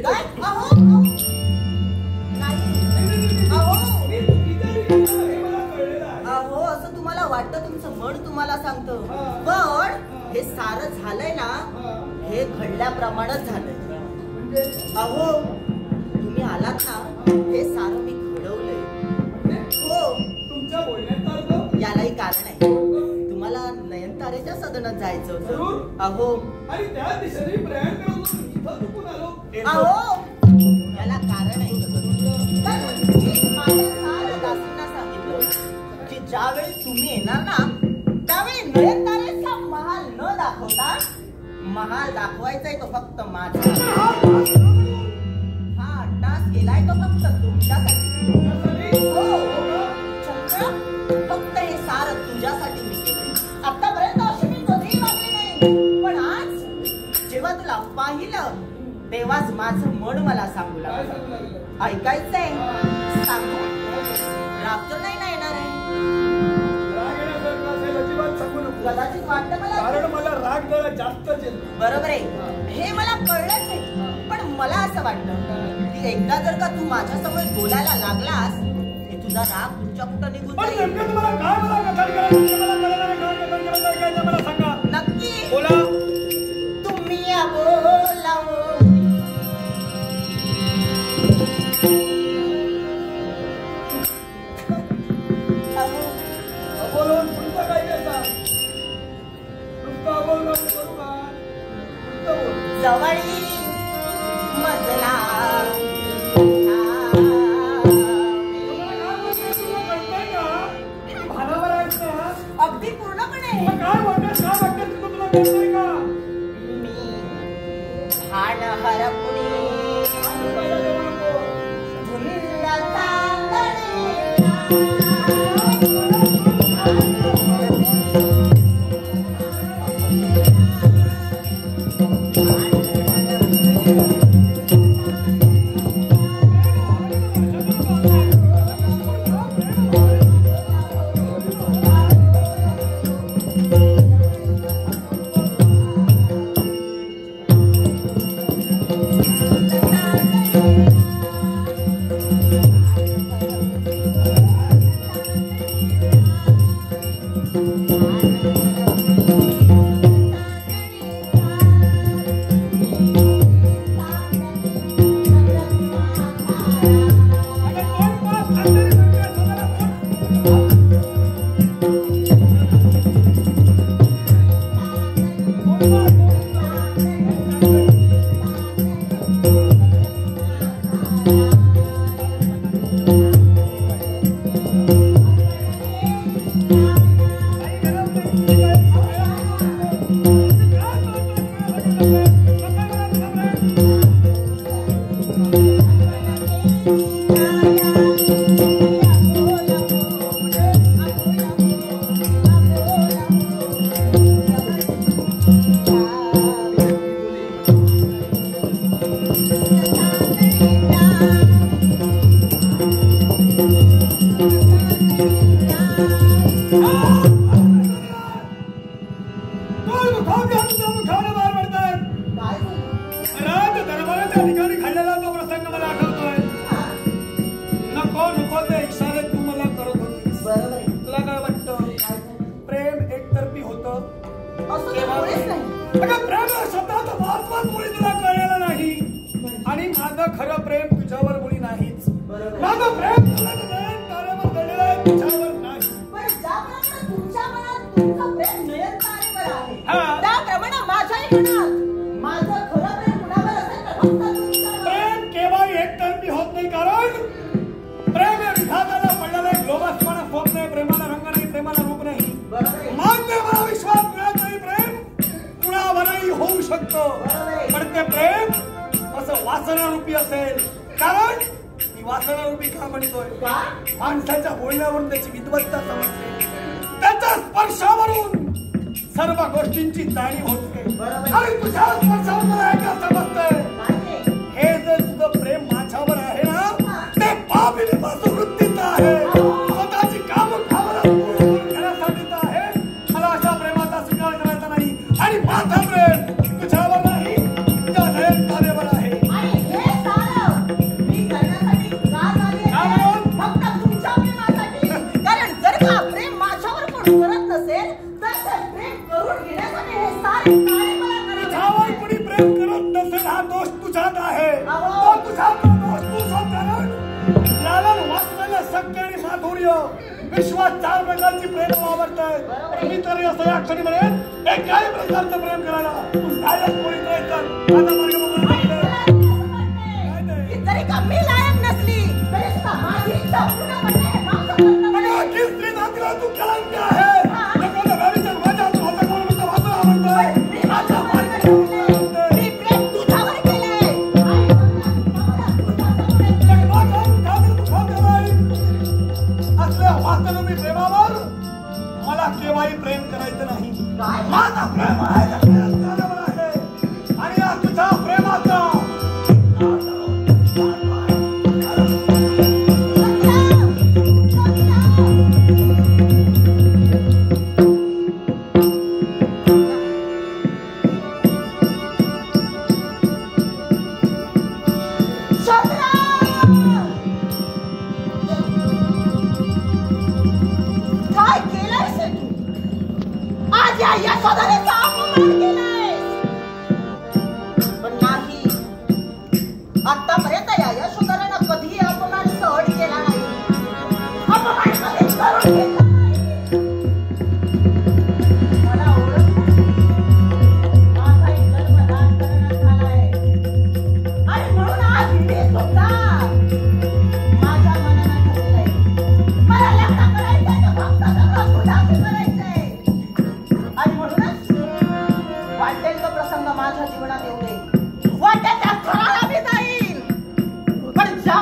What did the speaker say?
काय अहो अहो असं तुम्हाला वाटतं, तुमचं मन तुम्हाला सांगतं, पण हे सारं झालंय ना, हे घडल्याप्रमाणेच झालंय. अहो तुम्ही आलात ना, हे सारं मी घडवलंय. हो, तुमच्या बोलण्यात यालाही कारण आहे. तुम्हाला नयनतारेच्या सदनात जायचं होतं. अहो आणि त्या दिशेने प्रयाण करत इथं चुकून आलो. अहो याला कारण आहे. माझ्या साऱ्या दासींना सांगितलं की ज्यावेळी तुम्ही येणार ना, त्यावेळी नयनतारेचा महाल न दाखवता महाल दाखवायचाय तो फक्त माझा. हा अट्टास केलाय तो फक्त तुमच्यासाठी. हो चंद्र, फक्त हे सारं तुझ्यासाठी मी केलंय. आतापर्यंत अशी मी कधीही वागली नाही, पण आज जेव्हा तुला पाहिलं तेव्हाच माझं मन मला सांगू लागलं. ऐकायचंय? सांगू? राग तर नाही ना येणार आहे? कदाचित वाटतं मला, कारण मला राग जरा जास्तच येतो. बरोबर आहे, हे मला कळलंच आहे. पण मला असं वाटतं की एकदा जर का तू माझ्यासमोर बोलायला लागलास, की तुझा राग तुझ्या कुठं निघून जाईल. मला सांगा नक्की. बोला. तुम्ही या बोलावं बोलून पुढचं काय देता? नुसतं बोलून करू का? नुसतं बोल. जवळी मजला अगदी पूर्णपणे. काय वाटत तुला कळतंय का? मी भान हरपुणी धुंद चांदणे माणसाच्या बोलण्यावरून त्याची विद्वत्ता समजते, त्याच्या स्पर्शावरून सर्व गोष्टींची जाणीव होते. आणि तुझ्या स्पर्शावर मला ऐका समजतंय, हे जे तुझं प्रेम माझ्यावर आहे ना, ते पापिनी वृत्तीचं आहे, स्वतःची कामं करण्यासाठीच आहे. मला अशा प्रेमाचा स्वीकार करायचा नाही. आणि माझं प्रेम तुझ्यावर नाही, तुझ्या नयनतारेवर आहे. करत नसेल तर ते प्रेम करून घेण्यासाठी हे सारे कार्य मला करावे तुझ्यावर लागते. कुणी प्रेम करत नसेल हा दोष तुझ्यात आहे. अहो. तो तुझा दोष तू कारण लालन वाचलेलं सत्य आणि माधुर्य विश्वात 4 प्रकारची प्रेम आवडतात. मी तर असं या क्षणी म्हणेन एकाही प्रकारचं प्रेम करायला तू लायक कोणी नाही तर आता मार्ग मोकळा आणि कर. मला असं वाटते की जरी का मी लायक नसली तरी सुद्धा माझी इच्छा पूर्ण करणे माझं कर्तव्य आहे. अगं, की स्त्री जातीला तू कलंक आहे. नको तर भविष्यात माझ्या हातात कोण म्हणतं माझं आवडतंय. मी माझ्या माझ्या मार्गाने आवडतंय. मी प्रेम तुझ्यावर केलंय आणि मला तुझ्यासमोर असल्या वाचन मी प्रेमावर मला केव्हाही प्रेम करायचं नाही. काय? माझा प्रेम आहे आणि या तुझ्या प्रेमाचा काय केलंयस हे तू? आज या यशोधरेचा अपमान केलायस. पण नाही, आतापर्यंत या यशोधरेनं कधीही अपमान सहन केला नाही. अपमान कधीच करून घेतला नाही. मला ओळख माझाही जन्म राजकारणात झालाय आणि म्हणून आज मी सुद्धा माझ्या मनानं ठरवलंय. मला लग्न करायचंय तर फक्त सगळं तुझ्याशी करायचंय. आणि म्हणूनच वाटेल तो प्रसंग माझ्या जीवनात येऊ दे. वाटेल त्या स्थळाला मी जाईन. पण ज्या